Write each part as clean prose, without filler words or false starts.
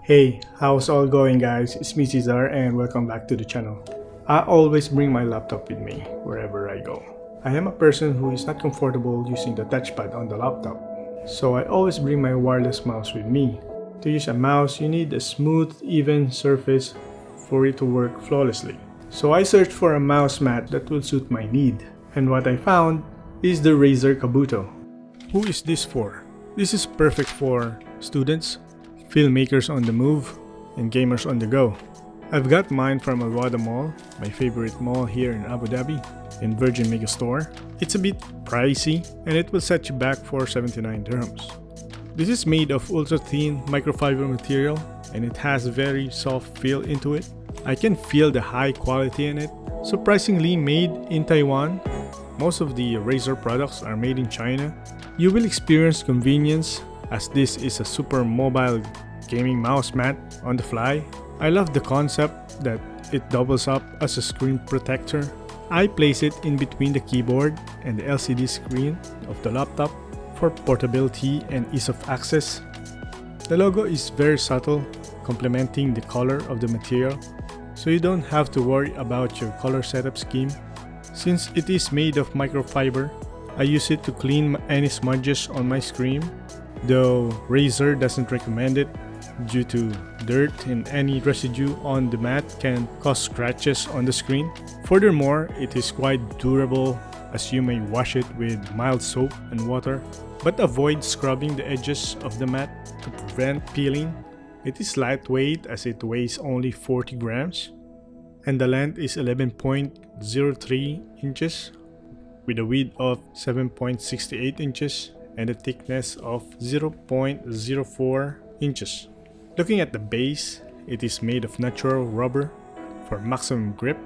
Hey, how's all going guys? It's me Cesar and welcome back to the channel. I always bring my laptop with me wherever I go. I am a person who is not comfortable using the touchpad on the laptop, so I always bring my wireless mouse with me. To use a mouse, you need a smooth, even surface for it to work flawlessly. So I searched for a mouse mat that will suit my need, and what I found is the Razer Kabuto. Who is this for? This is perfect for students, filmmakers on the move, and gamers on the go. I've got mine from Alwada Mall, my favorite mall here in Abu Dhabi, in Virgin Megastore. It's a bit pricey and it will set you back for 79 dirhams. This is made of ultra thin microfiber material and it has a very soft feel into it. I can feel the high quality in it. Surprisingly made in Taiwan. Most of the Razer products are made in China. You will experience convenience as this is a super mobile gaming mouse mat on the fly. I love the concept that it doubles up as a screen protector. I place it in between the keyboard and the LCD screen of the laptop for portability and ease of access. The logo is very subtle, complementing the color of the material, so you don't have to worry about your color setup scheme. Since it is made of microfiber, I use it to clean any smudges on my screen, though Razer doesn't recommend it due to dirt and any residue on the mat can cause scratches on the screen. Furthermore, it is quite durable as you may wash it with mild soap and water, but avoid scrubbing the edges of the mat to prevent peeling. It is lightweight as it weighs only 40 grams and the length is 11.03 inches with a width of 7.68 inches and a thickness of 0.04 inches. Looking at the base, it is made of natural rubber for maximum grip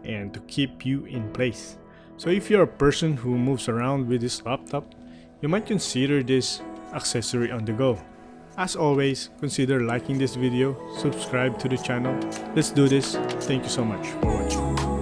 and to keep you in place. So if you're a person who moves around with this laptop, you might consider this accessory on the go. As always, consider liking this video, subscribe to the channel. Let's do this. Thank you so much for watching.